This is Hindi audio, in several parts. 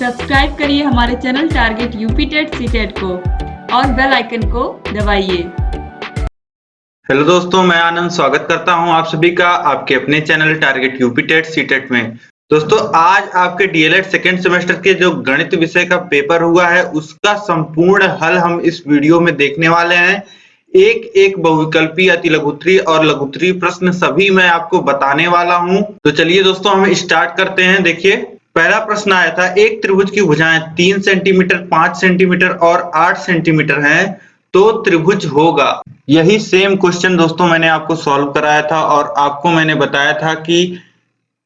सब्सक्राइब करिए हमारे channel target UP TET CTET को और बेल आइकन को दबाइए। हेलो दोस्तों, मैं आनंद स्वागत करता हूं आप सभी का आपके अपने channel target UP TET CTET में। दोस्तों, आज आपके डीएलएड सेकेंड सेमेस्टर के जो गणित विषय का पेपर हुआ है उसका संपूर्ण हल हम इस वीडियो में देखने वाले हैं। एक एक बहुविकल्पी, अतिलघुत्तरीय और लघुत्तरीय प्रश्न सभी मैं आपको बताने वाला हूं। तो चलिए दोस्तों, हम स्टार्ट करते हैं। देखिए, पहला प्रश्न आया था, एक त्रिभुज की भुजाएं 3 सेंटीमीटर, 5 सेंटीमीटर और 8 सेंटीमीटर हैं तो त्रिभुज होगा। यही सेम क्वेश्चन दोस्तों मैंने आपको सॉल्व कराया था और आपको मैंने बताया था कि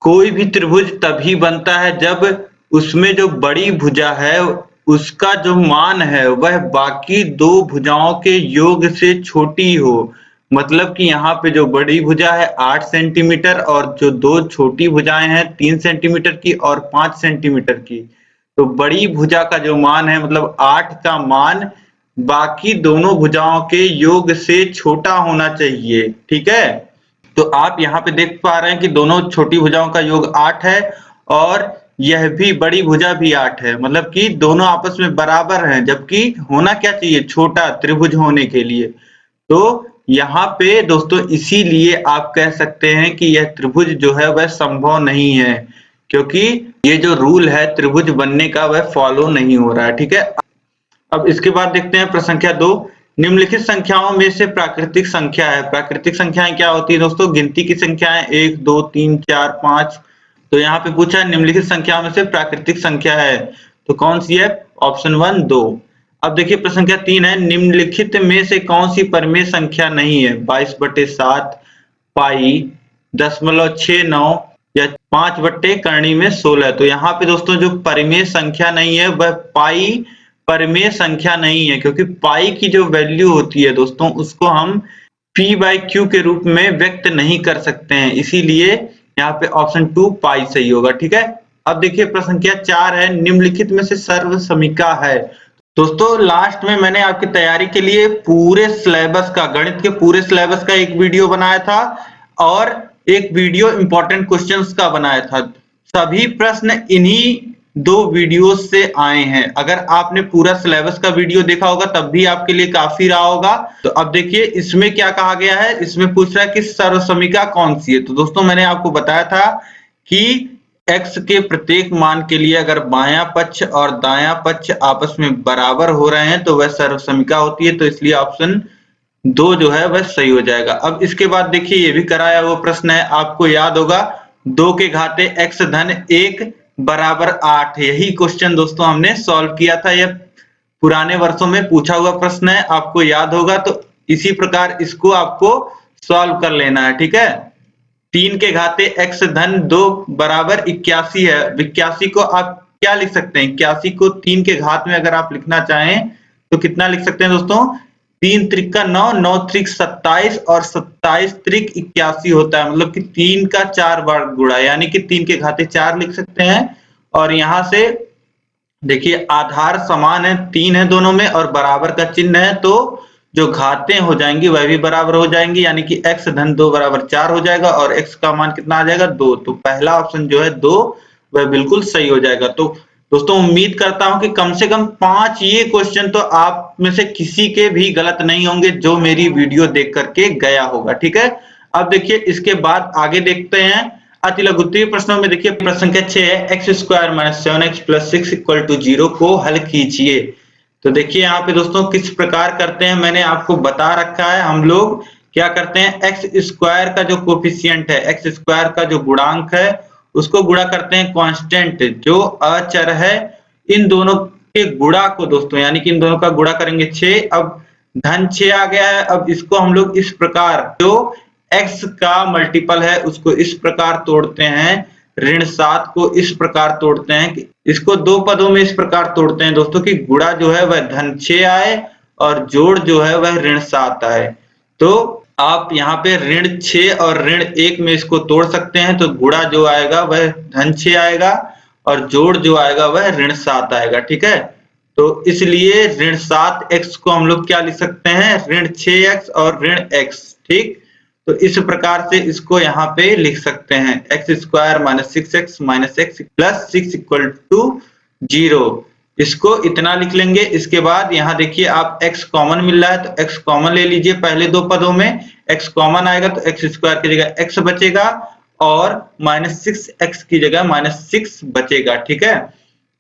कोई भी त्रिभुज तभी बनता है जब उसमें जो बड़ी भुजा है उसका जो मान है वह बाकी दो भुजाओं के योग से छोटी हो। मतलब कि यहाँ पे जो बड़ी भुजा है 8 सेंटीमीटर और जो दो छोटी भुजाएं हैं 3 सेंटीमीटर की और 5 सेंटीमीटर की, तो बड़ी भुजा का जो मान है मतलब 8 का मान बाकी दोनों भुजाओं के योग से छोटा होना चाहिए। ठीक है, तो आप यहाँ पे देख पा रहे हैं कि दोनों छोटी भुजाओं का योग 8 है और यह भी बड़ी भुजा भी 8 है, मतलब कि दोनों आपस में बराबर हैं, जबकि होना क्या चाहिए, छोटा त्रिभुज होने के लिए। तो यहाँ पे दोस्तों इसीलिए आप कह सकते हैं कि यह त्रिभुज जो है वह संभव नहीं है, क्योंकि ये जो रूल है त्रिभुज बनने का वह फॉलो नहीं हो रहा है। ठीक है, अब इसके बाद देखते हैं प्रश्न संख्या 2। निम्नलिखित संख्याओं में से प्राकृतिक संख्या है। प्राकृतिक संख्याएं क्या होती है दोस्तों? गिनती की संख्याएं 1 2 3 4 5। तो यहाँ पे पूछा है निम्नलिखित संख्याओं में से प्राकृतिक संख्या है, तो कौन सी है? ऑप्शन 1 2। अब देखिए प्रश्न संख्या 3 है, निम्नलिखित में से कौन सी परिमेय संख्या नहीं है? 22/7, पाई, 0.69 या 5/कर्णी में 16। तो यहाँ पे दोस्तों जो परिमेय संख्या नहीं है वह पाई परिमेय संख्या नहीं है, क्योंकि पाई की जो वैल्यू होती है दोस्तों उसको हम p/q के रूप में व्यक्त नहीं कर सकते हैं, इसीलिए यहाँ पे ऑप्शन 2 पाई सही होगा। ठीक है, अब देखिए प्रश्न संख्या 4 है, निम्नलिखित में से सर्वसमिका है। दोस्तों लास्ट में मैंने आपकी तैयारी के लिए पूरे सिलेबस का, गणित के पूरे सिलेबस का एक वीडियो बनाया था और एक वीडियो इंपॉर्टेंट क्वेश्चंस का बनाया था। सभी प्रश्न इन्हीं दो वीडियोस से आए हैं। अगर आपने पूरा सिलेबस का वीडियो देखा होगा तब भी आपके लिए काफी रहा होगा। तो अब देखिए इसमें क्या कहा गया है, इसमें पूछ रहा है कि सर्वसमिका कौन सी है। तो दोस्तों मैंने आपको बताया था कि x के प्रत्येक मान के लिए अगर बायां पक्ष और दायां पक्ष आपस में बराबर हो रहे हैं तो वह सर्वसमिका होती है, तो इसलिए ऑप्शन 2 जो है वह सही हो जाएगा। अब इसके बाद देखिए ये भी कराया हुआ प्रश्न है, आपको याद होगा 2 के घाते x-1 बराबर 8। यही क्वेश्चन दोस्तों हमने सॉल्व किया था, यह पुराने वर्षों में पूछा हुआ प्रश्न है, आपको याद होगा। तो इसी प्रकार इसको आपको सॉल्व कर लेना है। ठीक है, 3 के घाते x-2 बराबर 81 है। 81 को आप क्या लिख सकते हैं? 81 को 3 के घात में अगर आप लिखना चाहें तो कितना लिख सकते हैं दोस्तों? 3 त्रिक 9, 9 त्रिक 27 और 27 त्रिक 81 होता है, मतलब कि 3 का 4 बार गुणा, यानी कि 3 के घाते 4 लिख सकते हैं। और यहां से देखिए आधार समान है, 3 है दोनों में और बराबर का चिन्ह है, तो जो घातें हो जाएंगी वह भी बराबर हो जाएंगी, यानी कि x-2 बराबर 4 हो जाएगा और x का मान कितना आ जाएगा? 2। तो पहला ऑप्शन जो है 2 वह बिल्कुल सही हो जाएगा। तो दोस्तों उम्मीद करता हूं कि कम से कम 5 ये क्वेश्चन तो आप में से किसी के भी गलत नहीं होंगे जो मेरी वीडियो देख करके गया होगा। ठीक है, अब देखिए इसके बाद आगे देखते हैं अतिलघुत्तरीय प्रश्नों में। देखिए प्रश्न संख्या 6 है, x² - 7x + 6 = 0 को हल कीजिए। तो देखिए यहाँ पे दोस्तों किस प्रकार करते हैं मैंने आपको बता रखा है। हम लोग क्या करते हैं, x² का जो कोफिशिएंट है, x² का जो गुणांक है उसको गुणा करते हैं कांस्टेंट जो अचर है, इन दोनों के गुणा को दोस्तों, यानी कि इन दोनों का गुणा करेंगे 6। अब धन 6 आ गया है, अब इसको हम लोग इस प्रकार, जो x का मल्टीपल है उसको इस प्रकार तोड़ते हैं, ऋण 7 को इस प्रकार तोड़ते हैं कि इसको दो पदों में इस प्रकार तोड़ते हैं दोस्तों कि गुणा जो है वह धन 6 आए और जोड़ जो है वह ऋण 7 आए। तो आप यहाँ पे ऋण 6 और ऋण 1 में इसको तोड़ सकते हैं, तो गुणा जो आएगा वह धन 6 आएगा और जोड़ जो आएगा वह ऋण 7 आएगा। ठीक है, तो इसलिए ऋण 7x को हम लोग क्या लिख सकते हैं, ऋण 6x और ऋण x। ठीक, तो इस प्रकार से इसको यहाँ पे लिख सकते हैं, x² - 6x - x + 6 = 0, इसको इतना लिख लेंगे। इसके बाद यहाँ देखिए आप x कॉमन मिल रहा है तो x कॉमन ले लीजिए पहले दो पदों में, x कॉमन आएगा तो x स्क्वायर की जगह x बचेगा और -6x की जगह -6 बचेगा। ठीक है,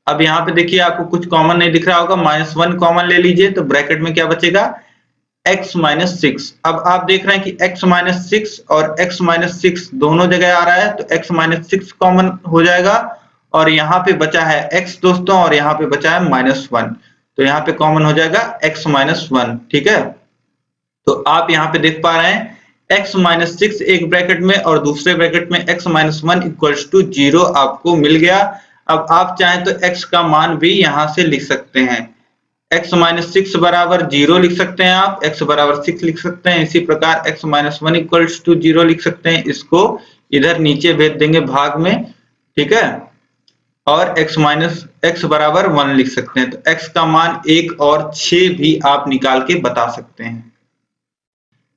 अब यहाँ पे देखिए आपको कुछ कॉमन नहीं दिख रहा होगा, -1 कॉमन ले लीजिए तो ब्रैकेट में क्या बचेगा, x -6। अब आप देख रहे हैं कि x -6 और x -6 दोनों जगह आ रहा है तो x -6 कॉमन हो जाएगा और यहाँ पे बचा है x दोस्तों और यहाँ पे बचा है -1, तो यहाँ पे कॉमन हो जाएगा x -1। ठीक है, तो आप यहाँ पे देख पा रहे हैं x -6 एक ब्रैकेट में और दूसरे ब्रैकेट में x -1 इक्वल्स टू 0 आपको मिल गया। अब आप चाहें तो x का मान भी यहाँ से लिख सकते हैं, x -6 बराबर 0 लिख सकते हैं आप, x बराबर 6 लिख सकते हैं। इसी प्रकार x -1 इक्वल्स टू 0 लिख सकते हैं, इसको इधर नीचे भेज देंगे भाग में। ठीक है, और x बराबर 1 लिख सकते हैं, तो x का मान 1 और 6 भी आप निकाल के बता सकते हैं।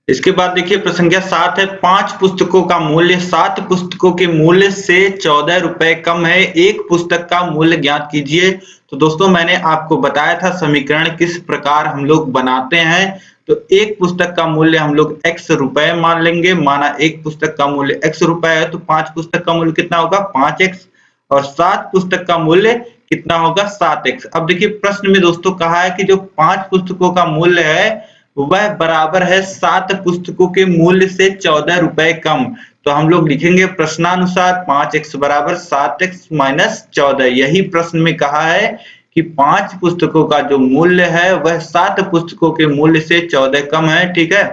इसके बाद देखिए प्रश्न संख्या 7 है, 5 पुस्तकों का मूल्य 7 पुस्तकों के मूल्य से 14 रुपए कम है, एक पुस्तक का मूल्य ज्ञात कीजिए। तो दोस्तों मैंने आपको बताया था समीकरण किस प्रकार हम लोग बनाते हैं। तो एक पुस्तक का मूल्य हम लोग x रुपए मान लेंगे, माना एक पुस्तक का मूल्य x रुपए है तो 5 पुस्तक का मूल्य कितना होगा 5x और 7 पुस्तक का मूल्य कितना होगा 7x। अब देखिए प्रश्न में दोस्तों कहा है कि जो 5 पुस्तकों का मूल्य है वह बराबर है 7 पुस्तकों के मूल्य से 14 रुपए कम। तो हम लोग लिखेंगे प्रश्नानुसार 5x बराबर 7x माइनस 14। यही प्रश्न में कहा है कि 5 पुस्तकों का जो मूल्य है वह 7 पुस्तकों के मूल्य से 14 कम है। ठीक है,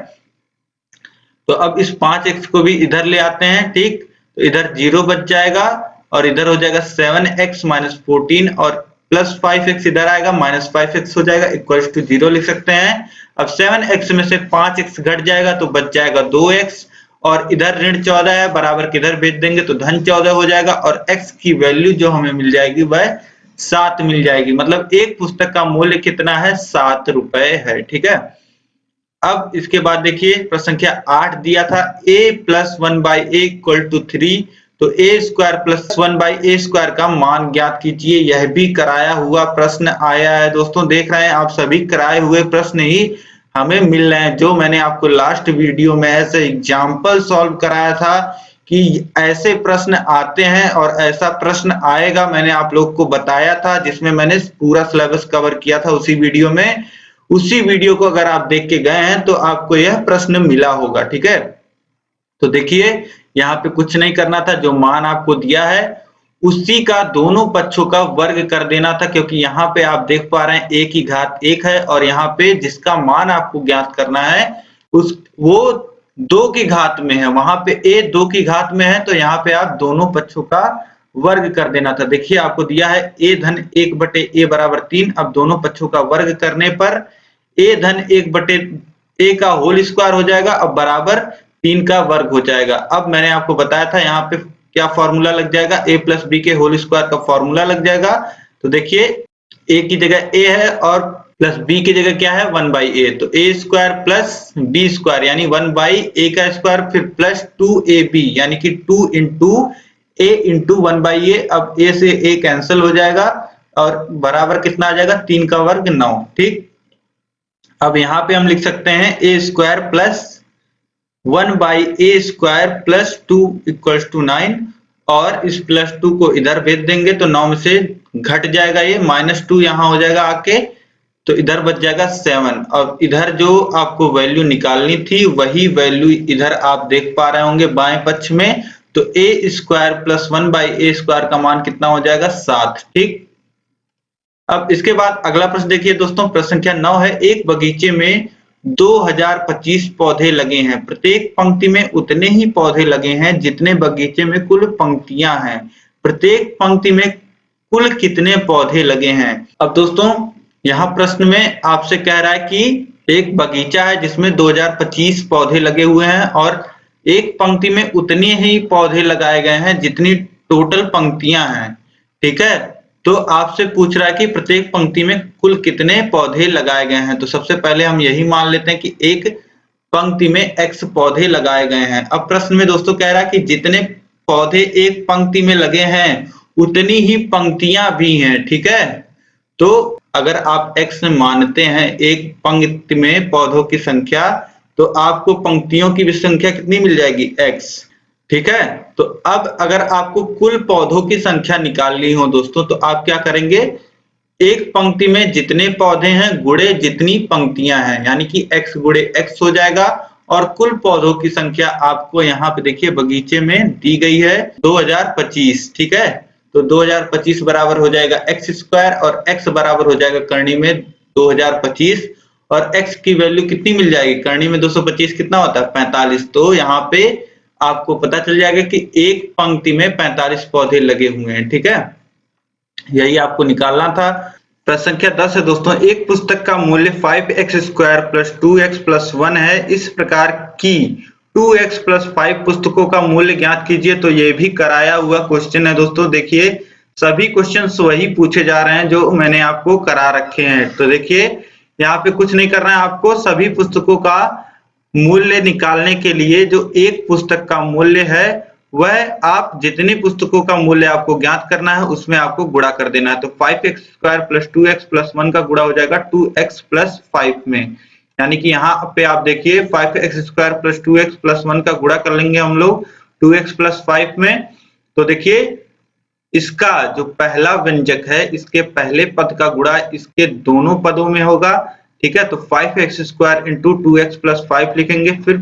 तो अब इस 5x को भी इधर ले आते हैं। ठीक, तो इधर 0 बच जाएगा और इधर हो जाएगा 7x माइनस 14 और प्लस 5x इधर आएगा -5x हो जाएगा इक्वल्स टू 0 लिख सकते हैं। अब 7x में से 5x घट जाएगा तो बच जाएगा 2x और इधर ऋण 14 है बराबर किधर भेज देंगे तो धन 14 हो जाएगा और x की वैल्यू जो हमें मिल जाएगी वह 7 मिल जाएगी। मतलब एक पुस्तक का मूल्य कितना है 7 रुपए है। ठीक है, अब इसके बाद देखिए प्रश्न संख्या 8 दिया था a + 1/a = 3, तो a square plus 1/a square का मान ज्ञात कीजिए। यह भी कराया हुआ प्रश्न आया है दोस्तों, देख रहे हैं आप सभी कराए हुए प्रश्न ही हमें मिल रहे हैं। जो मैंने आपको लास्ट वीडियो में ऐसे एग्जाम्पल सॉल्व कराया था कि ऐसे प्रश्न आते हैं और ऐसा प्रश्न आएगा, मैंने आप लोग को बताया था जिसमें मैंने पूरा सिलेबस कवर किया था उसी वीडियो में। उसी वीडियो को अगर आप देख के गए हैं तो आपको यह प्रश्न मिला होगा। ठीक है, तो देखिए यहाँ पे कुछ नहीं करना था, जो मान आपको दिया है उसी का दोनों पक्षों का वर्ग कर देना था, क्योंकि यहाँ पे आप देख पा रहे हैं a की घात 1 है और यहाँ पे जिसका मान आपको ज्ञात करना है वो 2 की घात में है, वहां पे a 2 की घात में है, तो यहाँ पे आप दोनों पक्षों का वर्ग कर देना था। देखिए आपको दिया है a धन 1/a बराबर 3। अब दोनों पक्षों का वर्ग करने पर a धन 1/a का होल स्क्वायर हो जाएगा, अब बराबर 3 का वर्ग हो जाएगा। अब मैंने आपको बताया था यहाँ पे क्या फॉर्मूला लग जाएगा, a + b के होल स्क्वायर का फॉर्मूला लग जाएगा। तो देखिए a की जगह a है और प्लस b की जगह क्या है 1/a, तो a square plus b square यानी 1/a का स्क्वायर फिर प्लस 2ab यानी कि 2 × a × 1/a। अब a से a कैंसिल हो जाएगा और बराबर कितना आ जाएगा 3 का वर्ग 9। ठीक, अब यहाँ पे हम लिख सकते हैं a square plus 1/a square plus 2 = 9 और इस प्लस 2 को इधर भेज देंगे तो 9 में से घट जाएगा ये -2 यहाँ हो जाएगा आके, तो इधर बच जाएगा 7 और इधर जो आपको वैल्यू निकालनी थी वही वैल्यू इधर आप देख पा रहे होंगे बाएं पक्ष में। तो a square plus 1/a square का मान कितना हो जाएगा 7। ठीक, अब इसके बाद अगला प्रश्न देखिए दोस्तों, प्रश्न संख्या 9 है, एक बगीचे में 2025 पौधे लगे हैं, प्रत्येक पंक्ति में उतने ही पौधे लगे हैं जितने बगीचे में कुल पंक्तियां हैं, प्रत्येक पंक्ति में कुल कितने पौधे लगे हैं। अब दोस्तों यहाँ प्रश्न में आपसे कह रहा है कि एक बगीचा है जिसमें 2025 पौधे लगे हुए हैं और एक पंक्ति में उतने ही पौधे लगाए गए हैं जितनी टोटल पंक्तियां हैं। ठीक है, तो आपसे पूछ रहा है कि प्रत्येक पंक्ति में कुल कितने पौधे लगाए गए हैं। तो सबसे पहले हम यही मान लेते हैं कि एक पंक्ति में x पौधे लगाए गए हैं। अब प्रश्न में दोस्तों कह रहा है कि जितने पौधे एक पंक्ति में लगे हैं उतनी ही पंक्तियां भी हैं, ठीक है। तो अगर आप x मानते हैं एक पंक्ति में पौधों की संख्या, तो आपको पंक्तियों की भी संख्या कितनी मिल जाएगी, x, ठीक है। तो अब अगर आपको कुल पौधों की संख्या निकालनी हो दोस्तों, तो आप क्या करेंगे, एक पंक्ति में जितने पौधे हैं गुणे जितनी पंक्तियां हैं, यानी कि x गुणे x हो जाएगा। और कुल पौधों की संख्या आपको यहाँ पे देखिए बगीचे में दी गई है 2025, ठीक है। तो 2025 बराबर हो जाएगा x स्क्वायर और x बराबर हो जाएगा करनी में 2025, और x की वैल्यू कितनी मिल जाएगी, करनी में 225 कितना होता है, 45। तो यहाँ पे आपको पता चल जाएगा कि एक पंक्ति में 45 पौधे लगे हुए हैं, ठीक है। यही आपको निकालना था। प्रश्न संख्या 10 है दोस्तों, एक पुस्तक का मूल्य 5x square plus 2x plus 1 है, इस प्रकार की 2x प्लस 5 पुस्तकों का मूल्य ज्ञात कीजिए। तो ये भी कराया हुआ क्वेश्चन है दोस्तों। देखिए सभी क्वेश्चंस वही पूछे जा रहे हैं जो मैंने आपको करा रखे हैं। तो देखिए यहाँ पे कुछ नहीं करना है आपको, सभी पुस्तकों का मूल्य निकालने के लिए जो एक पुस्तक का मूल्य है वह आप जितनी पुस्तकों का मूल्य आपको ज्ञात करना है उसमें आपको गुणा कर देना है। तो 5x square plus 2x plus 1 का गुणा हो जाएगा 2x प्लस 5 में, यानी कि यहाँ पे आप देखिए 5x square plus 2x plus 1 का गुणा कर लेंगे हम लोग 2x प्लस 5 में। तो देखिए इसका जो पहला व्यंजक है इसके पहले पद का गुणा इसके दोनों पदों में होगा, ठीक है। तो 5x square into 2x plus 5 लिखेंगे। फिर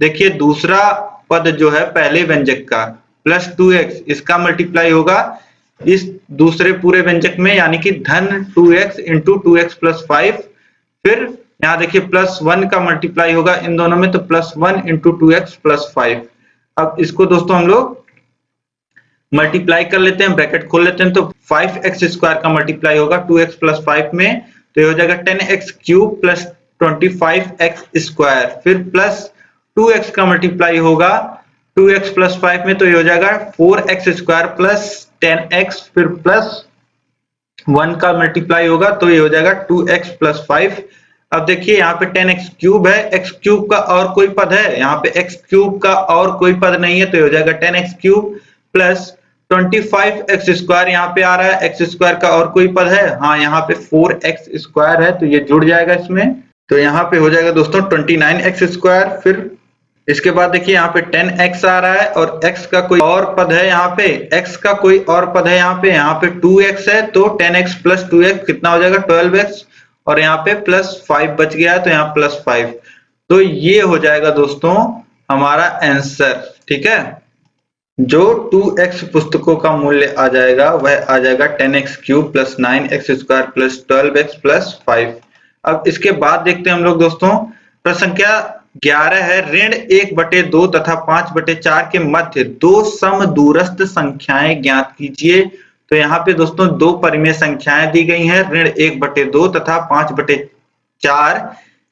देखिए दूसरा पद जो है पहले व्यंजक का प्लस 2x, इसका मल्टीप्लाई होगा इस दूसरे पूरे व्यंजक में, यानी कि धन 2x इंटू 2x प्लस 5। फिर यहाँ देखिए प्लस 1 का मल्टीप्लाई होगा इन दोनों में, तो प्लस 1 इंटू 2x प्लस 5। अब इसको दोस्तों हम लोग मल्टीप्लाई कर लेते हैं, ब्रैकेट खोल लेते हैं। तो 5x स्क्वायर का मल्टीप्लाई होगा 2x प्लस 5 में, तो ये हो जाएगा 10x cube plus 25x square. फिर प्लस 2x का मल्टीप्लाई होगा 2x प्लस 5 में, तो ये हो जाएगा 4x स्क्वायर प्लस 10x। फिर प्लस 1 का मल्टीप्लाई होगा तो ये हो जाएगा 2x प्लस 5। अब देखिए यहाँ पे 10x क्यूब है, x क्यूब का और कोई पद है, यहाँ पे x क्यूब का और कोई पद नहीं है, तो ये हो जाएगा 10x cube plus 25x square. यहाँ पे आ रहा है x स्क्वायर का और कोई पद है, हाँ यहाँ पे 4x स्क्वायर है, तो ये जुड़ जाएगा इसमें। तो यहाँ पे हो जाएगा दोस्तों 29x स्क्वायर। फिर इसके बाद देखिए यहाँ पे 10x आ रहा है और x का कोई और पद है, यहाँ पे x का कोई और पद है, यहाँ पे 2x है, तो 10x प्लस 2x कितना हो जाएगा 12x, और यहाँ पे प्लस 5 बच गया है तो यहाँ प्लस 5। तो ये हो जाएगा दोस्तों हमारा आंसर, ठीक है। जो 2x पुस्तकों का मूल्य आ जाएगा वह आ जाएगा 10x cube plus 9x square plus 12x plus 5। अब इसके बाद देखते हैं हम लोग दोस्तों प्रश्न संख्या 11 है, ऋण 1/2 तथा 5/4 के मध्य दो समदूरस्थ संख्याएं ज्ञात कीजिए। तो यहाँ पे दोस्तों दो परिमेय संख्याएं दी गई हैं, ऋण 1/2 तथा 5/4,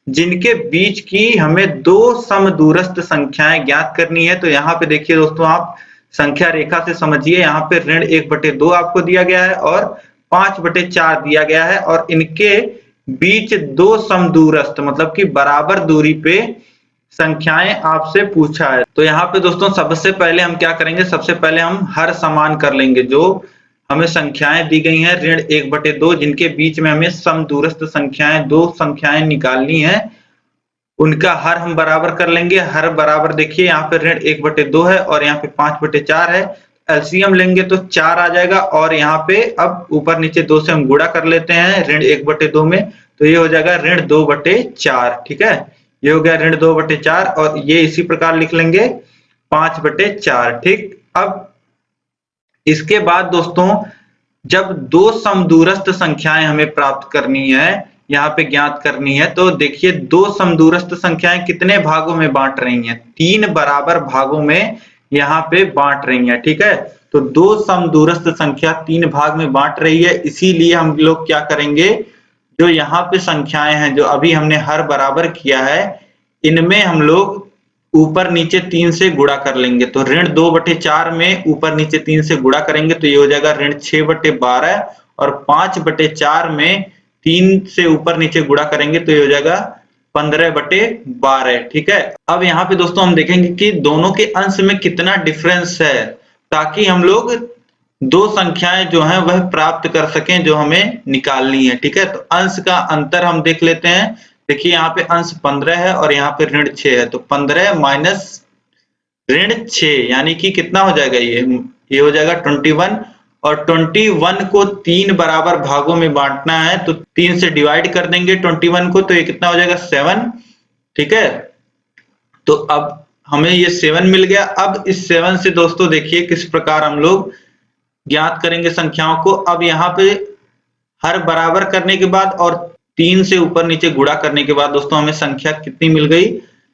जिनके बीच की हमें दो समदूरस्थ संख्याएं ज्ञात करनी है। तो यहाँ पे देखिए दोस्तों आप संख्या रेखा से समझिए, यहाँ पे ऋण 1/2 आपको दिया गया है और 5/4 दिया गया है, और इनके बीच दो समदूरस्थ मतलब कि बराबर दूरी पे संख्याएं आपसे पूछा है। तो यहाँ पे दोस्तों सबसे पहले हम क्या करेंगे, सबसे पहले हम हर समान कर लेंगे। जो हमें संख्याएं दी गई हैं ऋण 1/2 जिनके बीच में हमें समदूरस्थ संख्याएं दो संख्याएं निकालनी है, उनका हर हम बराबर कर लेंगे। हर बराबर देखिए यहाँ पे ऋण 1/2 है और यहाँ पे 5/4 है, एलसीएम लेंगे तो 4 आ जाएगा, और यहाँ पे अब ऊपर नीचे 2 से हम गुणा कर लेते हैं ऋण 1/2 में, तो ये हो जाएगा ऋण 2/4, ठीक है। ये हो गया ऋण 2/4, और ये इसी प्रकार लिख लेंगे 5/4, ठीक। अब इसके बाद दोस्तों जब दो समदूरस्थ संख्याएं हमें प्राप्त करनी है, यहाँ पे ज्ञात करनी है, तो देखिए दो समदूरस्थ संख्याएं कितने भागों में बांट रही हैं, 3 बराबर भागों में यहाँ पे बांट रही हैं, ठीक है। तो दो समदूरस्थ संख्या 3 भाग में बांट रही है, इसीलिए हम लोग क्या करेंगे, जो यहाँ पे संख्याएं हैं जो अभी हमने हर बराबर किया है, इनमें हम लोग ऊपर नीचे 3 से गुणा कर लेंगे। तो ऋण 2/4 में ऊपर नीचे 3 से गुणा करेंगे तो ये हो जाएगा ऋण 6/12, और 5/4 में 3 से ऊपर नीचे गुणा करेंगे तो ये हो जाएगा 15/12, ठीक है। अब यहाँ पे दोस्तों हम देखेंगे कि दोनों के अंश में कितना डिफरेंस है, ताकि हम लोग दो संख्याएं जो हैं वह प्राप्त कर सकें जो हमें निकालनी है। ठीक है, तो अंश का अंतर हम देख लेते हैं। देखिए यहाँ पे अंश 15 है और यहाँ पे ऋण 6 है, तो 15 माइनस ऋण 6 यानी कि कितना हो जाएगा, ये हो जाएगा 21, और 21 को 3 बराबर भागों में बांटना है, तो 3 से डिवाइड कर देंगे 21 को, तो ये कितना हो जाएगा 7। ठीक है, तो अब हमें ये 7 मिल गया। अब इस 7 से दोस्तों देखिए किस प्रकार हम लोग ज्ञात करेंगे संख्याओं को। अब यहाँ पे हर बराबर करने के बाद और 3 से ऊपर नीचे गुणा करने के बाद दोस्तों हमें संख्या कितनी मिल गई,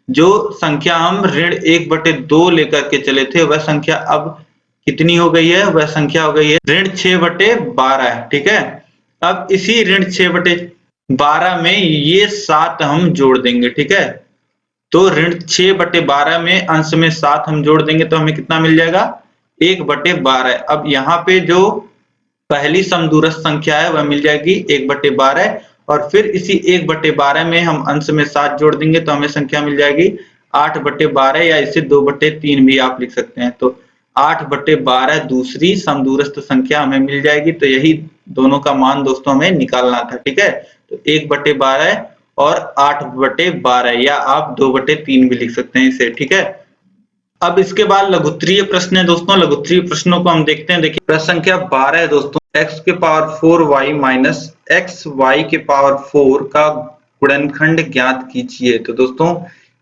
जो संख्या हम ऋण 1/2 लेकर के चले थे वह संख्या अब कितनी हो गई है, वह संख्या हो गई है ऋण 6/12। ठीक है, अब इसी ऋण 6/12 में ये 7 हम जोड़ देंगे। ठीक है, तो ऋण 6/12 में अंश में 7 हम जोड़ देंगे तो हमें कितना मिल जाएगा, 1/12। अब यहाँ पे जो पहली समदूरस्थ संख्या है वह मिल जाएगी 1/12, और फिर इसी 1/12 में हम अंश में 7 जोड़ देंगे तो हमें संख्या मिल जाएगी 8/12, या इसे 2/3 भी आप लिख सकते हैं। तो 8/12 दूसरी समदूरस्थ संख्या हमें मिल जाएगी। तो यही दोनों का मान दोस्तों हमें निकालना था। ठीक है, तो 1/12 और 8/12, या आप 2/3 भी लिख सकते हैं इसे। ठीक है, अब इसके बाद लघुत्तरीय प्रश्न है दोस्तों। लघुत्तरीय प्रश्नों को हम देखते हैं। देखिए प्रश्न संख्या 12 है दोस्तों, x के पावर 4y माइनस xy के पावर 4 का गुणनखंड ज्ञात कीजिए। तो दोस्तों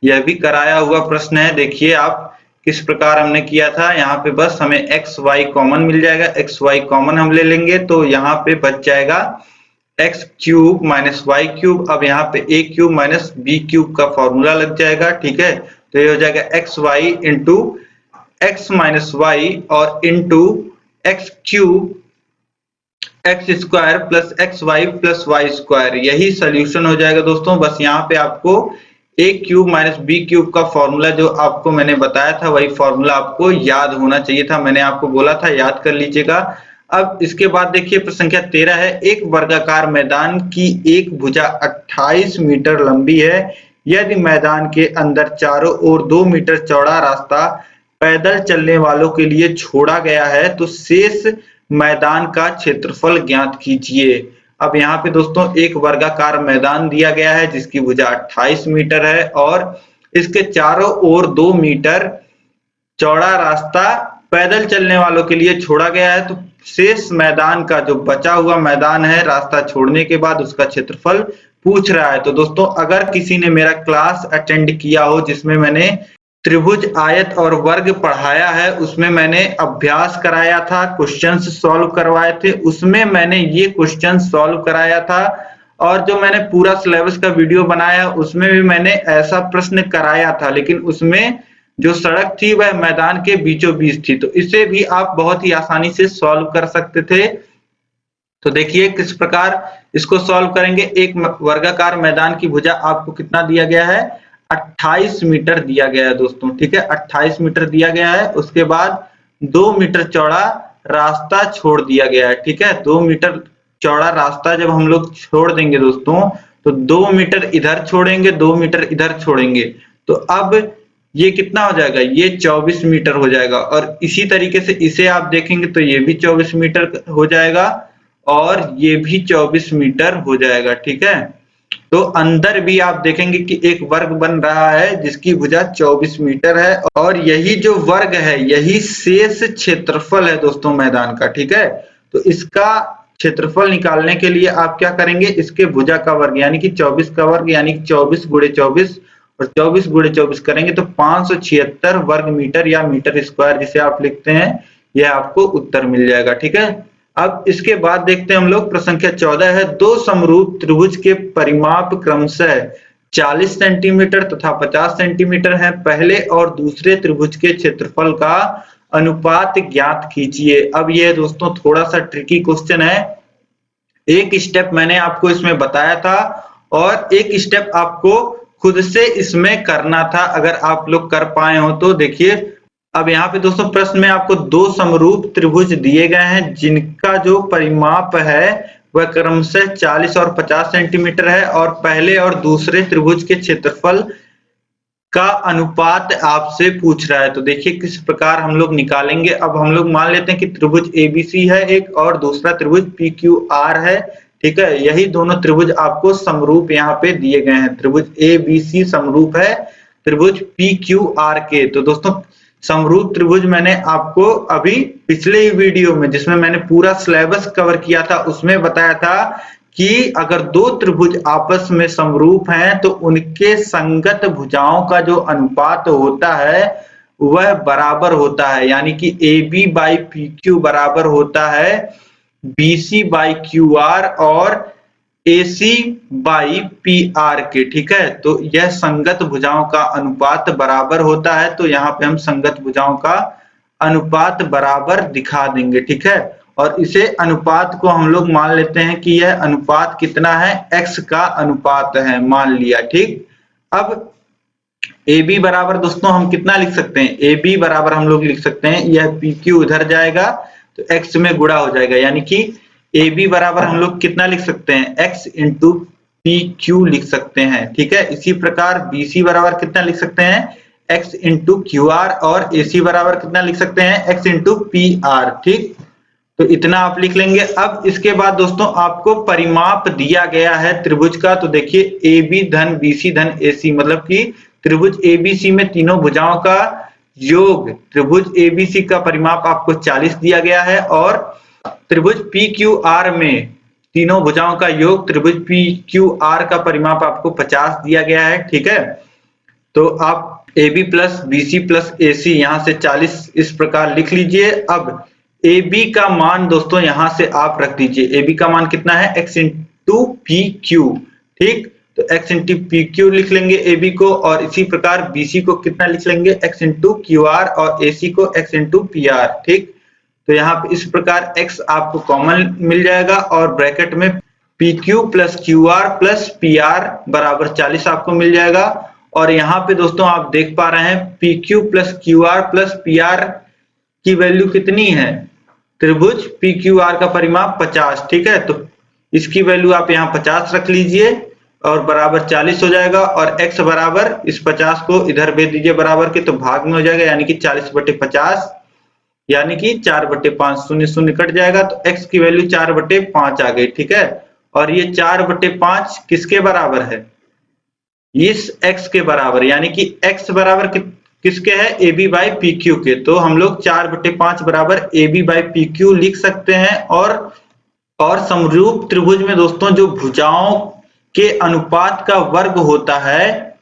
यह भी कराया हुआ प्रश्न है। देखिए आप किस प्रकार हमने किया था, यहाँ पे बस हमें xy कॉमन मिल जाएगा, xy कॉमन हम ले लेंगे तो यहाँ पे बच जाएगा x cube minus Y cube. अब यहाँ पे a cube minus b cube का फॉर्मूला लग जाएगा। ठीक है, तो ये हो जाएगा X Y into X minus Y और into X cube X square plus X Y plus Y square, यही सोल्यूशन हो जाएगा दोस्तों। बस यहाँ पे आपको a cube minus B cube का फॉर्मूला जो आपको मैंने बताया था वही फॉर्मूला आपको याद होना चाहिए था। मैंने आपको बोला था याद कर लीजिएगा। अब इसके बाद देखिए प्रश्न संख्या 13 है, एक वर्गाकार मैदान की एक भुजा 28 मीटर लंबी है। यदि मैदान के अंदर चारों ओर 2 मीटर चौड़ा रास्ता पैदल चलने वालों के लिए छोड़ा गया है तो शेष मैदान का क्षेत्रफल ज्ञात कीजिए। अब यहाँ पे दोस्तों एक वर्गाकार मैदान दिया गया है जिसकी भुजा 28 मीटर है और इसके चारों ओर 2 मीटर चौड़ा रास्ता पैदल चलने वालों के लिए छोड़ा गया है, तो शेष मैदान का जो बचा हुआ मैदान है रास्ता छोड़ने के बाद उसका क्षेत्रफल पूछ रहा है। तो दोस्तों अगर किसी ने मेरा क्लास अटेंड किया हो जिसमें मैंने त्रिभुज आयत और वर्ग पढ़ाया है, उसमें मैंने अभ्यास कराया था, क्वेश्चंस सॉल्व करवाए थे, उसमें मैंने ये क्वेश्चन सॉल्व कराया था। और जो मैंने पूरा सिलेबस का वीडियो बनाया उसमें भी मैंने ऐसा प्रश्न कराया था, लेकिन उसमें जो सड़क थी वह मैदान के बीचों बीच थी, तो इसे भी आप बहुत ही आसानी से सॉल्व कर सकते थे। तो देखिए किस प्रकार इसको सॉल्व करेंगे। एक वर्गाकार मैदान की भुजा आपको कितना दिया गया है, 28 मीटर दिया गया है दोस्तों। ठीक है, 28 मीटर दिया गया है। उसके बाद 2 मीटर चौड़ा रास्ता छोड़ दिया गया है। ठीक है, 2 मीटर चौड़ा रास्ता जब हम लोग छोड़ देंगे दोस्तों तो 2 मीटर इधर छोड़ेंगे, 2 मीटर इधर छोड़ेंगे, तो अब ये कितना हो जाएगा, ये 24 मीटर हो जाएगा। और इसी तरीके से इसे आप देखेंगे तो ये भी 24 मीटर हो जाएगा और ये भी 24 मीटर हो जाएगा। ठीक है, तो अंदर भी आप देखेंगे कि एक वर्ग बन रहा है जिसकी भुजा 24 मीटर है और यही जो वर्ग है यही शेष क्षेत्रफल है दोस्तों मैदान का। ठीक है, तो इसका क्षेत्रफल निकालने के लिए आप क्या करेंगे, इसके भुजा का वर्ग यानी कि 24 का वर्ग यानी कि 24 गुणे 24 और 24 गुणे 24 करेंगे तो 576 वर्ग मीटर या मीटर स्क्वायर जिसे आप लिखते हैं, यह आपको उत्तर मिल जाएगा। ठीक है, अब इसके बाद देखते हैं हम लोग प्रश्न संख्या 14 है, दो समरूप त्रिभुज के परिमाप क्रमशः 40 सेंटीमीटर तथा 50 सेंटीमीटर है। पहले और दूसरे त्रिभुज के क्षेत्रफल का अनुपात ज्ञात कीजिए। अब यह दोस्तों थोड़ा सा ट्रिकी क्वेश्चन है। एक स्टेप मैंने आपको इसमें बताया था और एक स्टेप आपको खुद से इसमें करना था, अगर आप लोग कर पाए हो तो। देखिए अब यहाँ पे दोस्तों प्रश्न में आपको दो समरूप त्रिभुज दिए गए हैं जिनका जो परिमाप है वह क्रमशः 40 और 50 सेंटीमीटर है और पहले और दूसरे त्रिभुज के क्षेत्रफल का अनुपात आपसे पूछ रहा है। तो देखिए किस प्रकार हम लोग निकालेंगे। अब हम लोग मान लेते हैं कि त्रिभुज एबीसी है एक और दूसरा त्रिभुज पीक्यूआर है, ठीक है। यही दोनों त्रिभुज आपको समरूप यहाँ पे दिए गए हैं। त्रिभुज एबीसी समरूप है त्रिभुज पीक्यूआर के। तो दोस्तों समरूप त्रिभुज मैंने आपको अभी पिछले ही वीडियो में, जिसमें मैंने पूरा सिलेबस कवर किया था, उसमें बताया था कि अगर दो त्रिभुज आपस में समरूप हैं तो उनके संगत भुजाओं का जो अनुपात होता है वह बराबर होता है, यानी कि AB बाई PQ बराबर होता है BC बाई QR और AC बाई PR के, ठीक है। तो यह संगत भुजाओं का अनुपात बराबर होता है। तो यहाँ पे हम संगत भुजाओं का अनुपात बराबर दिखा देंगे, ठीक है। और इसे अनुपात को हम लोग मान लेते हैं कि यह अनुपात कितना है, x का अनुपात है, मान लिया, ठीक। अब AB बराबर दोस्तों हम कितना लिख सकते हैं, AB बराबर हम लोग लिख सकते हैं, यह PQ उधर जाएगा तो x में गुणा हो जाएगा, यानी कि AB बराबर हम लोग कितना लिख सकते हैं, x इंटू PQ लिख सकते हैं, ठीक है। इसी प्रकार BC बराबर कितना लिख सकते हैं, x इंटू QR और AC बराबर कितना लिख सकते हैं, x इंटू PR, ठीक। तो इतना आप लिख लेंगे। अब इसके बाद दोस्तों आपको परिमाप दिया गया है त्रिभुज का। तो देखिए AB धन BC धन AC, मतलब कि त्रिभुज ABC में तीनों भुजाओं का योग त्रिभुज ABC का परिमाप आपको 40 दिया गया है और त्रिभुज PQR में तीनों भुजाओं का योग त्रिभुज PQR का परिमाप आपको 50 दिया गया है, ठीक है। तो आप AB plus BC plus AC यहाँ से 40 इस प्रकार लिख लीजिए। अब AB का मान दोस्तों यहां से आप रख दीजिए। AB का मान कितना है, x इंटू PQ, ठीक। तो x इंटू PQ लिख लेंगे AB को, और इसी प्रकार BC को कितना लिख लेंगे, x इंटू QR और AC को x इंटू PR, ठीक। तो यहाँ पे इस प्रकार x आपको कॉमन मिल जाएगा और ब्रैकेट में PQ plus QR plus PR बराबर 40 आपको मिल जाएगा। और यहाँ पे दोस्तों आप देख पा रहे हैं PQ plus QR plus PR की वैल्यू कितनी है, त्रिभुज PQR का परिमाप 50, ठीक है। तो इसकी वैल्यू आप यहाँ 50 रख लीजिए और बराबर 40 हो जाएगा, और x बराबर इस 50 को इधर भेज दीजिए बराबर के, तो भाग में हो जाएगा, यानी कि 40/50, यानी कि 4/5, 0 0 कट जाएगा, तो x की वैल्यू 4/5 आ गई, ठीक है। और ये 4/5 किसके बराबर है, इस x के बराबर, यानी कि x बराबर किसके है, AB बाई PQ के। तो हम लोग 4/5 बराबर AB बाई PQ लिख सकते हैं। और समरूप त्रिभुज में दोस्तों जो भुजाओं के अनुपात का वर्ग होता है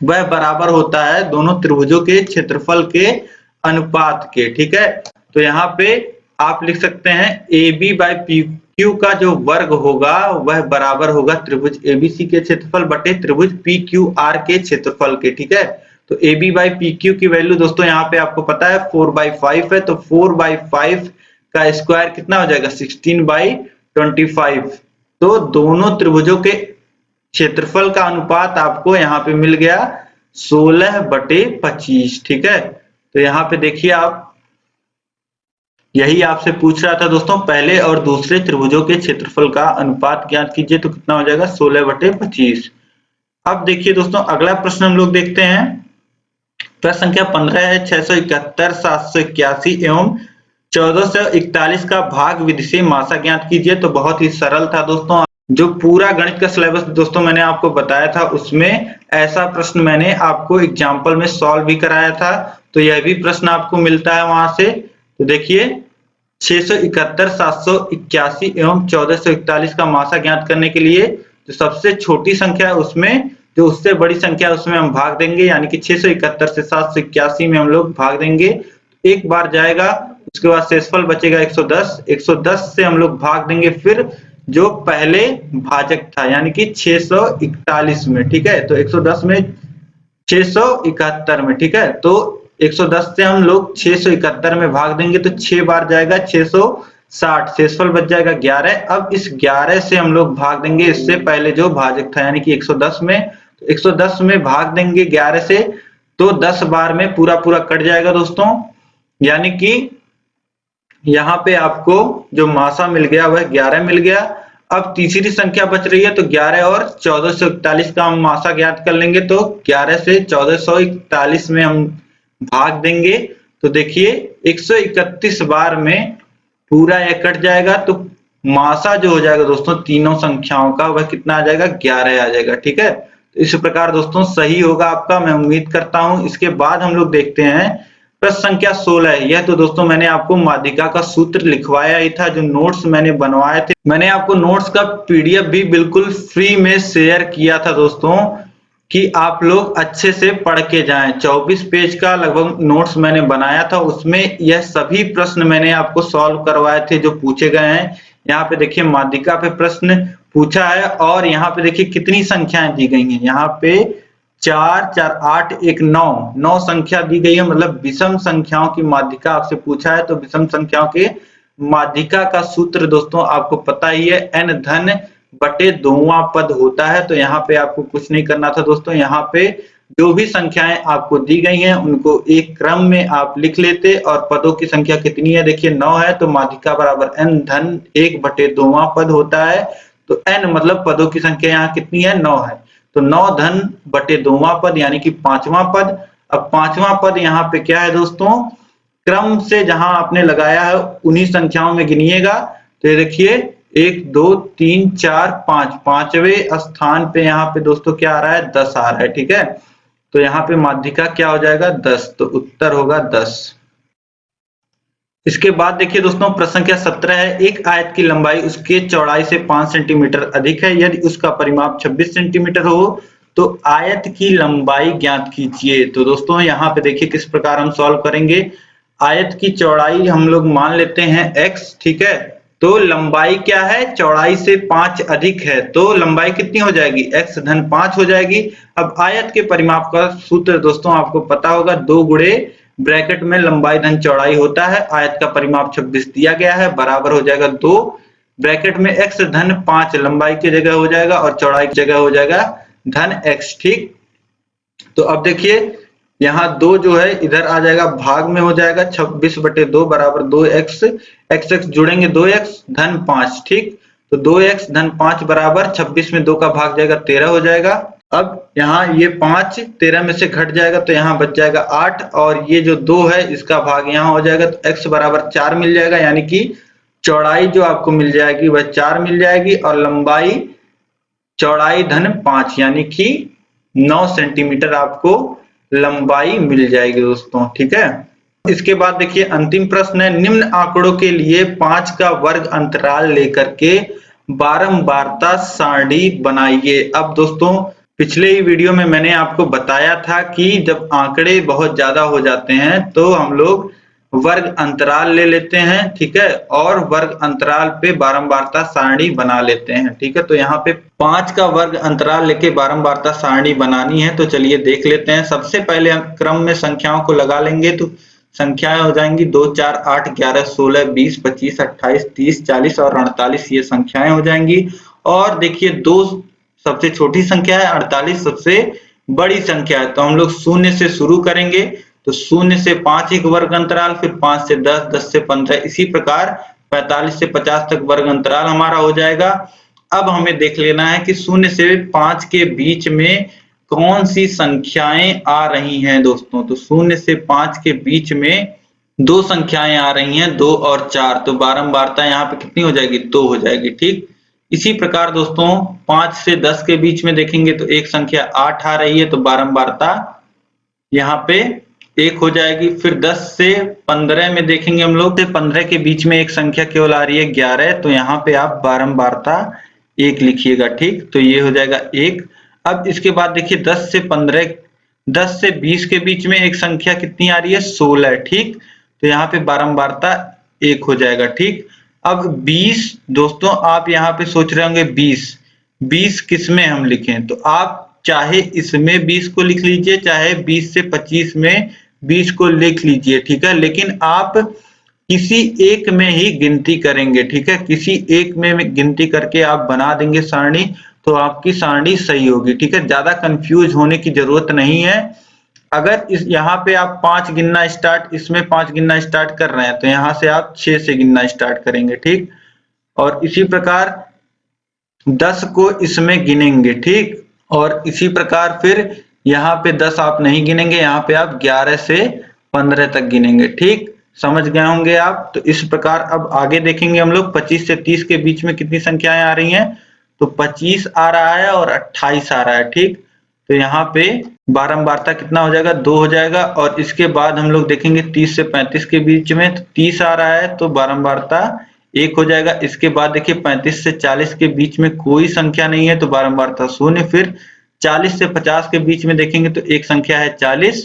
वह बराबर होता है दोनों त्रिभुजों के क्षेत्रफल के अनुपात के, ठीक है। तो यहाँ पे आप लिख सकते हैं AB बाई PQ का जो वर्ग होगा वह बराबर होगा त्रिभुज ABC के क्षेत्रफल बटे त्रिभुज PQR के क्षेत्रफल के, ठीक है। तो AB बाई PQ की वैल्यू दोस्तों यहाँ पे आपको पता है 4/5 है, तो 4/5 का स्क्वायर कितना हो जाएगा, 16/25। तो दोनों त्रिभुजों के क्षेत्रफल का अनुपात आपको यहाँ पे मिल गया 16/25, ठीक है। तो यहाँ पे देखिए आप, यही आपसे पूछ रहा था दोस्तों, पहले और दूसरे त्रिभुजों के क्षेत्रफल का अनुपात ज्ञात कीजिए, तो कितना हो जाएगा 16/25। अब देखिए दोस्तों अगला प्रश्न हम लोग देखते हैं। प्रश्न संख्या 15 है, 671, 781 एवं 1441 का भाग विधि से मासा ज्ञात कीजिए। तो बहुत ही सरल था दोस्तों, जो पूरा गणित का सिलेबस दोस्तों मैंने आपको बताया था उसमें ऐसा प्रश्न मैंने आपको एग्जाम्पल में सॉल्व भी कराया था। तो यह भी प्रश्न आपको मिलता है वहां से। तो देखिए 671, 781 एवं 1441 का मासा ज्ञात करने के लिए जो सबसे छोटी संख्या है उसमें जो उससे बड़ी संख्या है उसमें हम भाग देंगे, यानी कि 671 से 781 में हम लोग भाग देंगे, एक बार जाएगा, उसके बाद शेषफल बचेगा 110, 110 से हम लोग भाग देंगे फिर जो पहले भाजक था यानी कि 641 में, ठीक है। तो 110 में 671 में, ठीक है। तो 110 से हम लोग 671 में भाग देंगे तो 6 बार जाएगा 660, शेषफल बच जाएगा 11। अब इस 11 से हम लोग भाग देंगे इससे पहले जो भाजक था यानी कि 110 में, तो 110 में भाग देंगे 11 से, तो 10 बार में पूरा पूरा कट जाएगा दोस्तों, यानी कि यहाँ पे आपको जो मासा मिल गया वह 11 मिल गया। अब तीसरी संख्या बच रही है, तो 11 और 1441 का हम मासा ज्ञात कर लेंगे। तो 11 से 1441 में हम भाग देंगे तो देखिए 131 बार में पूरा यह कट जाएगा, तो मासा जो हो जाएगा दोस्तों तीनों संख्याओं का वह कितना आ जाएगा, 11 आ जाएगा। ठीक है, तो इस प्रकार दोस्तों सही होगा आपका, मैं उम्मीद करता हूं। इसके बाद हम लोग देखते हैं प्रश्न संख्या 16 है। यह तो दोस्तों मैंने आपको माध्यिका का सूत्र लिखवाया ही था, जो नोट्स मैंने बनवाए थे। मैंने आपको नोट्स का पीडीएफ भी बिल्कुल फ्री में शेयर किया था दोस्तों, कि आप लोग अच्छे से पढ़ के जाएं। 24 पेज का लगभग नोट्स मैंने बनाया था, उसमें यह सभी प्रश्न मैंने आपको सॉल्व करवाए थे जो पूछे गए हैं। यहाँ पे देखिए माध्यिका पे प्रश्न पूछा है, और यहाँ पे देखिए कितनी संख्याएं दी गई हैं। यहाँ पे 4 4 8 1 9 संख्या दी गई है, मतलब विषम संख्याओं की माध्यिका आपसे पूछा है। तो विषम संख्याओं के माध्यिका का सूत्र दोस्तों आपको पता ही है, n धन बटे 2वां पद होता है। तो यहाँ पे आपको कुछ नहीं करना था दोस्तों, यहाँ पे जो भी संख्याएं आपको दी गई हैं उनको एक क्रम में आप लिख लेते, और पदों की संख्या कितनी है, देखिए 9 है, तो माध्यिका बराबर n धन 1 बटे 2वां पद होता है। तो n मतलब पदों की संख्या यहाँ कितनी है, 9 है, तो 9 धन बटे 2वां पद यानी कि 5वां पद। अब 5वां पद यहाँ पे क्या है दोस्तों, क्रम से जहां आपने लगाया है उन्हीं संख्याओं में गिनिएगा। तो ये देखिए 1 2 3 4 5, 5वें स्थान पे यहाँ पे दोस्तों क्या आ रहा है, 10 आ रहा है। ठीक है, तो यहाँ पे माध्यिका क्या हो जाएगा, 10, तो उत्तर होगा 10। इसके बाद देखिए दोस्तों प्रश्न संख्या 17 है। एक आयत की लंबाई उसके चौड़ाई से 5 सेंटीमीटर अधिक है, यदि उसका परिमाप 26 सेंटीमीटर हो तो आयत की लंबाई ज्ञात कीजिए। तो दोस्तों यहाँ पे देखिए किस प्रकार हम सॉल्व करेंगे। आयत की चौड़ाई हम लोग मान लेते हैं x, ठीक है, तो लंबाई क्या है, चौड़ाई से 5 अधिक है, तो लंबाई कितनी हो जाएगी, x धन 5 हो जाएगी। अब आयत के परिमाप का सूत्र दोस्तों आपको पता होगा, 2 गुणे ब्रैकेट में लंबाई धन चौड़ाई होता है, आयत का परिमाप 26 दिया गया है, बराबर हो जाएगा 2 ब्रैकेट में x धन 5 लंबाई की जगह हो जाएगा और चौड़ाई की जगह हो जाएगा धन x। ठीक, तो अब देखिए यहाँ 2 जो है इधर आ जाएगा, भाग में हो जाएगा, 26 बटे 2 बराबर 2x, x जुड़ेंगे 2x धन 5। ठीक, तो 2x धन 5 बराबर 26 में 2 का भाग जाएगा 13 हो जाएगा। अब यहाँ ये 5 13 में से घट जाएगा तो यहाँ बच जाएगा 8, और ये जो 2 है इसका भाग यहाँ हो जाएगा, तो x बराबर 4 मिल जाएगा, यानी कि चौड़ाई जो आपको मिल जाएगी वह 4 मिल जाएगी, और लंबाई चौड़ाई धन 5 यानी कि 9 सेंटीमीटर आपको लंबाई मिल जाएगी दोस्तों। ठीक है, इसके बाद देखिए अंतिम प्रश्न है, निम्न आंकड़ों के लिए 5 का वर्ग अंतराल लेकर के बारंबारता सारणी बनाइए। अब दोस्तों पिछले ही वीडियो में मैंने आपको बताया था कि जब आंकड़े बहुत ज्यादा हो जाते हैं तो हम लोग वर्ग अंतराल ले लेते हैं, ठीक है, और वर्ग अंतराल पे बारंबारता सारणी बना लेते हैं। ठीक है, तो यहाँ पे 5 का वर्ग अंतराल लेके बारंबारता सारणी बनानी है, तो चलिए देख लेते हैं। सबसे पहले हम क्रम में संख्याओं को लगा लेंगे, तो संख्याएं हो जाएंगी 2 4 8 11 16 20 25 28 30 40 और 48, ये संख्याएं हो जाएंगी। और देखिए 2 सबसे छोटी संख्या है, 48 सबसे बड़ी संख्या है, तो हम लोग 0 से शुरू करेंगे, तो 0 से 5 एक वर्ग अंतराल, फिर 5 से 10, 10 से 15, इसी प्रकार 45 से 50 तक वर्ग अंतराल हमारा हो जाएगा। अब हमें देख लेना है कि 0 से 5 के बीच में कौन सी संख्याएं आ रही हैं दोस्तों। तो 0 से 5 के बीच में 2 संख्याएं आ रही हैं, 2 और 4, तो बारंबारता यहाँ पे कितनी हो जाएगी, 2 हो जाएगी। ठीक, इसी प्रकार दोस्तों 5 से 10 के बीच में देखेंगे तो एक संख्या 8 आ रही है, तो बारंबारता यहाँ पे 1 हो जाएगी। फिर 10 से 15 में देखेंगे हम लोग, तो 15 के बीच में एक संख्या केवल आ रही है 11, तो यहाँ पे आप बारंबारता 1 लिखिएगा। ठीक, तो ये हो जाएगा 1। अब इसके बाद देखिए 10 से 15, 10 से 20 के बीच में एक संख्या कितनी आ रही है, 16। ठीक, तो यहाँ पे बारंबारता 1 हो जाएगा। ठीक, अब 20 दोस्तों आप यहाँ पे सोच रहे होंगे 20 किस में हम लिखें, तो आप चाहे इसमें 20 को लिख लीजिए, चाहे 20 से 25 में 20 को लिख लीजिए। ठीक है, लेकिन आप किसी एक में ही गिनती करेंगे। ठीक है, किसी एक में गिनती करके आप बना देंगे सारणी, तो आपकी सारणी सही होगी। ठीक है, ज्यादा कंफ्यूज होने की जरूरत नहीं है। अगर इस यहाँ पे आप 5 गिनना स्टार्ट, इसमें 5 गिनना स्टार्ट कर रहे हैं, तो यहाँ से आप 6 से गिनना स्टार्ट करेंगे। ठीक, और इसी प्रकार 10 को इसमें गिनेंगे, ठीक। और इसी प्रकार फिर यहाँ पे 10 आप नहीं गिनेंगे, यहाँ पे आप 11 से 15 तक गिनेंगे, ठीक। समझ गए होंगे आप। तो इस प्रकार अब आगे देखेंगे हम लोग 25 से 30 के बीच में कितनी संख्याएं आ रही हैं। तो 25 आ रहा है और 28 आ रहा है, ठीक। तो यहाँ पे बारंबारता कितना हो जाएगा, 2 हो जाएगा। और इसके बाद हम लोग देखेंगे 30 से 35 के बीच में, तो 30 आ रहा है तो बारंबारता 1 हो जाएगा। इसके बाद देखिए 35 से 40 के बीच में कोई संख्या नहीं है तो बारंबारता 0। फिर 40 से 50 के बीच में देखेंगे तो एक संख्या है 40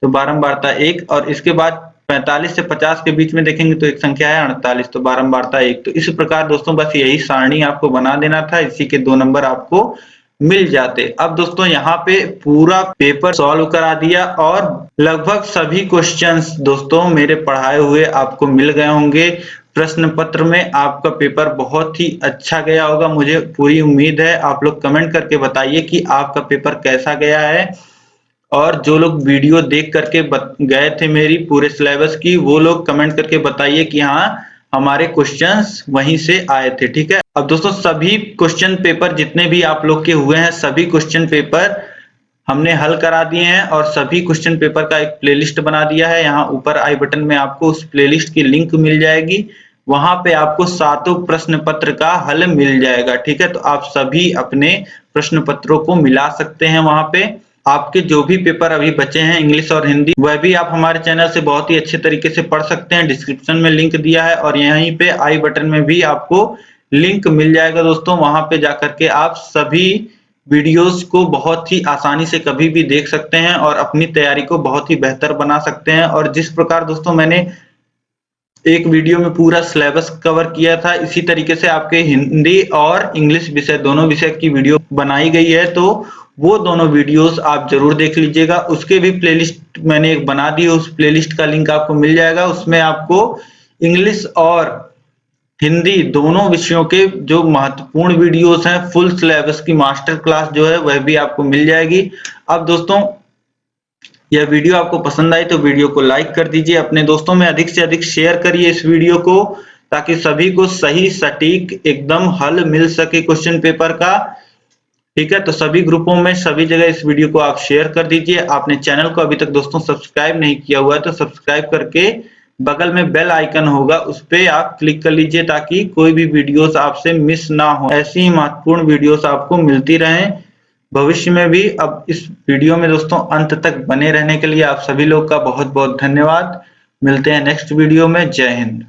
तो बारंबारता 1। और इसके बाद 45 से 50 के बीच में देखेंगे तो एक संख्या है 48 तो बारंबारता 1। तो इस प्रकार दोस्तों बस यही सारणी आपको बना देना था, इसी के 2 नंबर आपको मिल जाते। अब दोस्तों यहाँ पे पूरा पेपर सॉल्व करा दिया और लगभग सभी क्वेश्चंस दोस्तों मेरे पढ़ाए हुए आपको मिल गए होंगे। प्रश्न पत्र में आपका पेपर बहुत ही अच्छा गया होगा, मुझे पूरी उम्मीद है। आप लोग कमेंट करके बताइए कि आपका पेपर कैसा गया है। और जो लोग वीडियो देख करके गए थे मेरी पूरे सिलेबस की, वो लोग कमेंट करके बताइए कि हाँ हमारे क्वेश्चंस वहीं से आए थे, ठीक है। अब दोस्तों सभी क्वेश्चन पेपर जितने भी आप लोग के हुए हैं, सभी क्वेश्चन पेपर हमने हल करा दिए हैं और सभी क्वेश्चन पेपर का एक प्लेलिस्ट बना दिया है। यहाँ ऊपर आई बटन में आपको उस प्लेलिस्ट की लिंक मिल जाएगी, वहां पे आपको 7 प्रश्न पत्र का हल मिल जाएगा, ठीक है। तो आप सभी अपने प्रश्न पत्रों को मिला सकते हैं वहां पे। आपके जो भी पेपर अभी बचे हैं इंग्लिश और हिंदी, वह भी आप हमारे चैनल से बहुत ही अच्छे तरीके से पढ़ सकते हैं। डिस्क्रिप्शन में लिंक दिया है और यहीं पे आई बटन में भी आपको लिंक मिल जाएगा दोस्तों। वहां पे जाकर के आप सभी वीडियोस को बहुत ही आसानी से कभी भी देख सकते हैं और अपनी तैयारी को बहुत ही बेहतर बना सकते हैं। और जिस प्रकार दोस्तों मैंने एक वीडियो में पूरा सिलेबस कवर किया था, इसी तरीके से आपके हिंदी और इंग्लिश विषय दोनों विषय की वीडियो बनाई गई है, तो वो दोनों वीडियोस आप जरूर देख लीजिएगा। उसके भी प्लेलिस्ट मैंने एक बना दी है, उस प्लेलिस्ट का लिंक आपको मिल जाएगा। उसमें आपको इंग्लिश और हिंदी दोनों विषयों के जो महत्वपूर्ण वीडियोस हैं, फुल सिलेबस की मास्टर क्लास जो है वह भी आपको मिल जाएगी। अब दोस्तों यह वीडियो आपको पसंद आई तो वीडियो को लाइक कर दीजिए, अपने दोस्तों में अधिक से अधिक शेयर करिए इस वीडियो को, ताकि सभी को सही सटीक एकदम हल मिल सके क्वेश्चन पेपर का, ठीक है। तो सभी ग्रुपों में सभी जगह इस वीडियो को आप शेयर कर दीजिए। आपने चैनल को अभी तक दोस्तों सब्सक्राइब नहीं किया हुआ है तो सब्सक्राइब करके बगल में बेल आइकन होगा, उस पे आप क्लिक कर लीजिए ताकि कोई भी वीडियोस आपसे मिस ना हो। ऐसी ही महत्वपूर्ण वीडियोस आपको मिलती रहें भविष्य में भी। अब इस वीडियो में दोस्तों अंत तक बने रहने के लिए आप सभी लोग का बहुत बहुत धन्यवाद। मिलते हैं नेक्स्ट वीडियो में। जय हिंद।